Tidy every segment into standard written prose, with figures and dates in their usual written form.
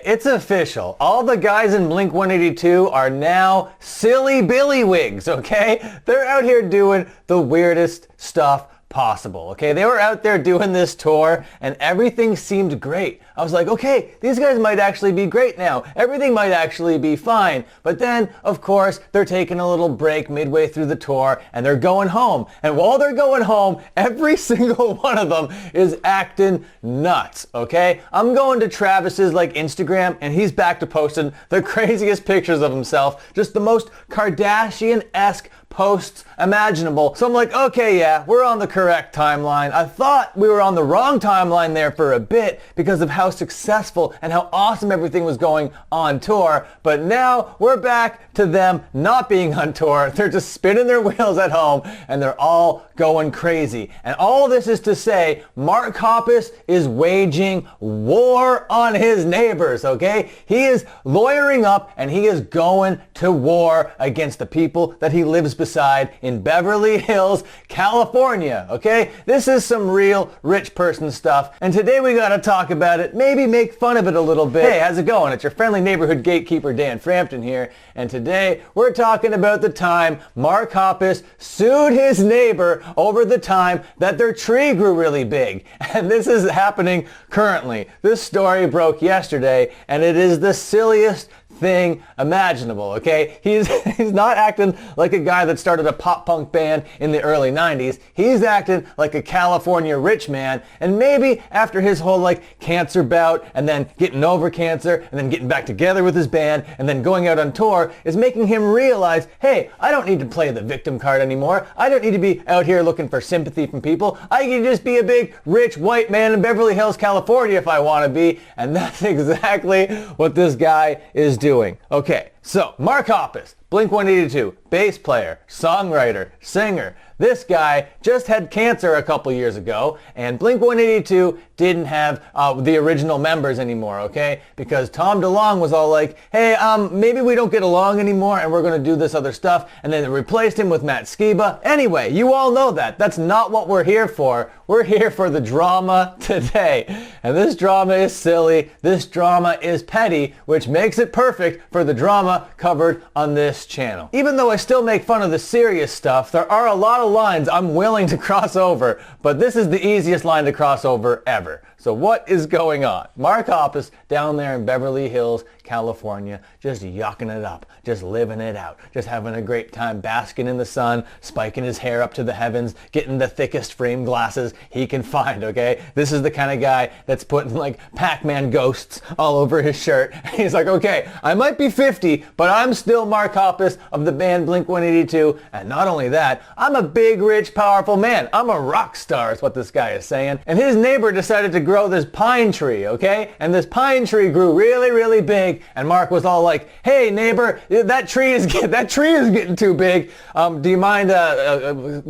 it's official. All the guys in Blink-182 are now silly Billy wigs, okay? They're out here doing the weirdest stuff possible, okay? They were out there doing this tour and everything seemed great. I was like, okay, these guys might actually be great now. Everything might actually be fine. But then, of course, they're taking a little break midway through the tour and they're going home. And while they're going home, every single one of them is acting nuts, okay? I'm going to Travis's Instagram and he's back to posting the craziest pictures of himself, just the most Kardashian-esque posts imaginable. So I'm like, okay, yeah, we're on the correct timeline. I thought we were on the wrong timeline there for a bit because of how successful and how awesome everything was going on tour. But now we're back to them not being on tour. They're just spinning their wheels at home and they're all going crazy. And all this is to say, Mark Hoppus is waging war on his neighbors, okay? He is lawyering up and he is going to war against the people that he lives beside in Beverly Hills, California, okay? This is some real rich person stuff, and today we gotta talk about it, maybe make fun of it a little bit. Hey, how's it going? It's your friendly neighborhood gatekeeper, Dan Frampton here, and today we're talking about the time Mark Hoppus sued his neighbor over the time that their tree grew really big. And this is happening currently. This story broke yesterday, and it is the silliest thing imaginable, okay? He's not acting like a guy that started a pop punk band in the early 90s. He's acting like a California rich man, and maybe after his whole cancer bout and then getting over cancer and then getting back together with his band and then going out on tour is making him realize, hey, I don't need to play the victim card anymore. I don't need to be out here looking for sympathy from people. I can just be a big rich white man in Beverly Hills, California if I want to be, and that's exactly what this guy is doing. Okay, so Mark Hoppus, Blink-182, bass player, songwriter, singer. This guy just had cancer a couple years ago, and Blink-182 didn't have the original members anymore, okay? Because Tom DeLonge was all like, hey, maybe we don't get along anymore and we're going to do this other stuff, and then they replaced him with Matt Skiba. Anyway, you all know that. That's not what we're here for. We're here for the drama today. And this drama is silly. This drama is petty, which makes it perfect for the drama covered on this channel. Even though I still make fun of the serious stuff, there are a lot of lines I'm willing to cross over, but this is the easiest line to cross over ever. So what is going on? Mark Hoppus down there in Beverly Hills, California, just yucking it up, just living it out, just having a great time, basking in the sun, spiking his hair up to the heavens, getting the thickest frame glasses he can find, okay? This is the kind of guy that's putting Pac-Man ghosts all over his shirt. He's like, okay, I might be 50, but I'm still Mark Hoppus of the band Blink-182, and not only that, I'm a big, rich, powerful man. I'm a rock star is what this guy is saying. And his neighbor decided to grow this pine tree, okay? And this pine tree grew really, really big, and Mark was all like, hey neighbor, that tree is getting too big. Do you mind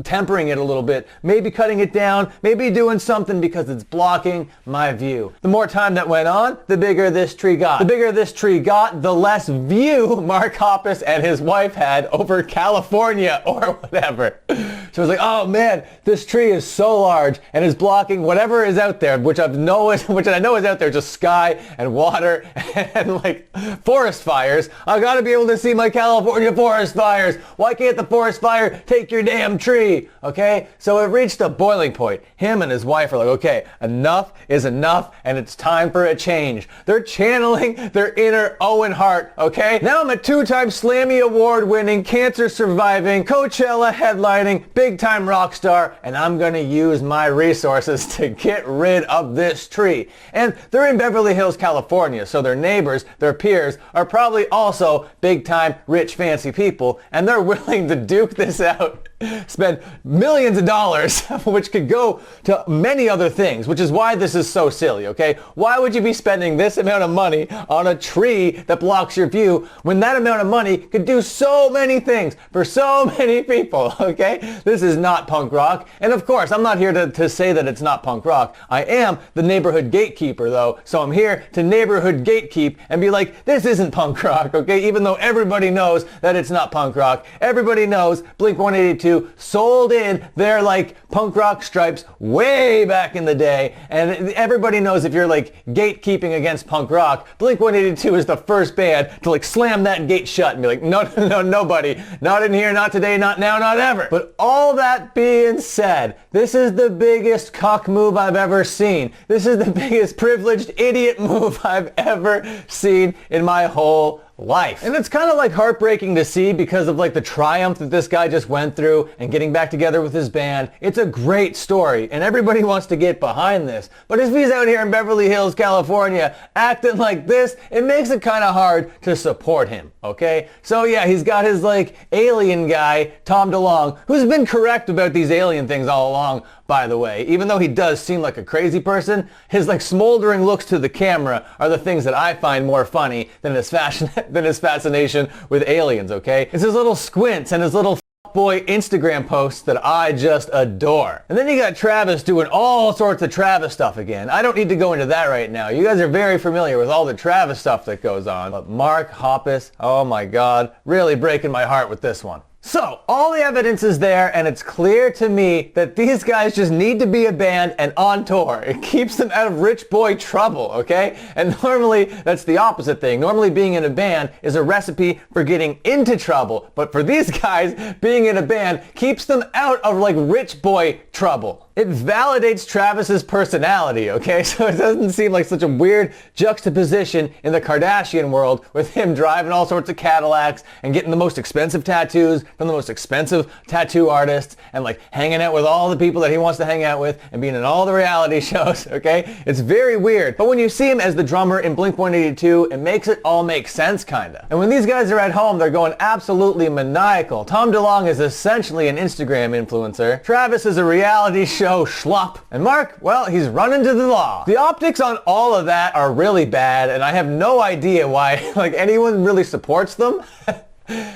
tempering it a little bit? Maybe cutting it down, maybe doing something because it's blocking my view. The more time that went on, the bigger this tree got. The bigger this tree got, the less view Mark Hoppus and his wife had over California or whatever. So I was like, oh man, this tree is so large and is blocking whatever is out there, which I know is out there, just sky and water and forest fires. I gotta be able to see my California forest fires. Why can't the forest fire take your damn tree? Okay, so it reached a boiling point. Him and his wife are like, okay, enough is enough and it's time for a change. They're channeling their inner Owen Hart, okay? Now I'm a two-time Slammy Award-winning, cancer-surviving, Coachella headlining, big-time rock star, and I'm gonna use my resources to get rid of this tree. And they're in Beverly Hills, California, so their neighbors, their peers, are probably also big-time, rich, fancy people, and they're willing to duke this out, spend millions of dollars, which could go to many other things, which is why this is so silly, okay? Why would you be spending this amount of money on a tree that blocks your view when that amount of money could do so many things for so many people, okay? This is not punk rock, and of course, I'm not here to say that it's not punk rock. I am the neighborhood gatekeeper, though, so I'm here to neighborhood gatekeep and be like, this isn't punk rock, okay? Even though everybody knows that it's not punk rock. Everybody knows Blink-182 Blink-182 sold in their like punk rock stripes way back in the day, and everybody knows if you're like gatekeeping against punk rock, Blink-182 is the first band to like slam that gate shut and be like, no, nobody, not in here, not today, not now, not ever. But all that being said, this is the biggest cuck move I've ever seen. This is the biggest privileged idiot move I've ever seen in my whole life. And it's kind of like heartbreaking to see because of like the triumph that this guy just went through and getting back together with his band. It's a great story and everybody wants to get behind this. But if he's out here in Beverly Hills, California, acting like this, it makes it kind of hard to support him, okay? So yeah, he's got his like alien guy, Tom DeLonge, who's been correct about these alien things all along, by the way. Even though he does seem like a crazy person, his like smoldering looks to the camera are the things that I find more funny than his fascination with aliens, okay? It's his little squints and his little boy Instagram posts that I just adore. And then you got Travis doing all sorts of Travis stuff again. I don't need to go into that right now. You guys are very familiar with all the Travis stuff that goes on. But Mark Hoppus, oh my God, really breaking my heart with this one. So, all the evidence is there, and it's clear to me that these guys just need to be a band and on tour. It keeps them out of rich boy trouble, okay? And normally, that's the opposite thing. Normally, being in a band is a recipe for getting into trouble. But for these guys, being in a band keeps them out of, like, rich boy trouble. It validates Travis's personality, okay? So it doesn't seem like such a weird juxtaposition in the Kardashian world with him driving all sorts of Cadillacs and getting the most expensive tattoos from the most expensive tattoo artists and like hanging out with all the people that he wants to hang out with and being in all the reality shows, okay? It's very weird. But when you see him as the drummer in Blink-182, it makes it all make sense, kinda. And when these guys are at home, they're going absolutely maniacal. Tom DeLonge is essentially an Instagram influencer. Travis is a reality show schlop. And Mark, well, he's running to the law. The optics on all of that are really bad, and I have no idea why like anyone really supports them.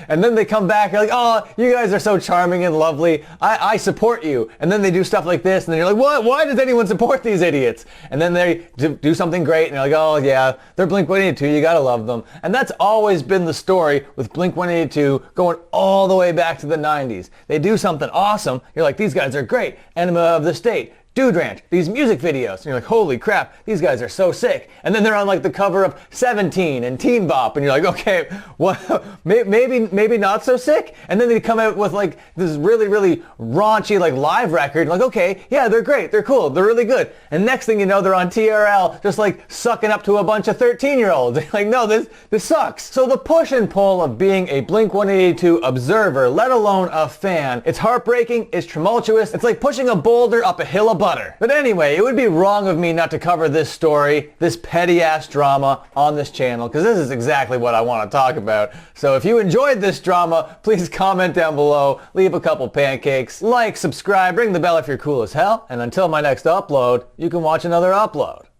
And then they come back, you're like, oh, you guys are so charming and lovely. I support you. And then they do stuff like this, and then you're like, what? Why does anyone support these idiots? And then they do something great, and you're like, oh yeah, they're Blink-182, you gotta love them. And that's always been the story with Blink-182 going all the way back to the 90s. They do something awesome, you're like, these guys are great. Enema of the State, Dude Ranch, these music videos. And you're like, holy crap, these guys are so sick. And then they're on like the cover of 17 and Teen Bop. And you're like, okay, what? Maybe not so sick. And then they come out with like this really, really raunchy like live record. Like, okay, yeah, they're great. They're cool. They're really good. And next thing you know, they're on TRL just like sucking up to a bunch of 13-year-olds. Like, no, this sucks. So the push and pull of being a Blink-182 observer, let alone a fan, it's heartbreaking, it's tumultuous. It's like pushing a boulder up a hill of butter. But anyway, it would be wrong of me not to cover this story, this petty ass drama on this channel, because this is exactly what I want to talk about. So if you enjoyed this drama, please comment down below, leave a couple pancakes, like, subscribe, ring the bell if you're cool as hell, and until my next upload, you can watch another upload.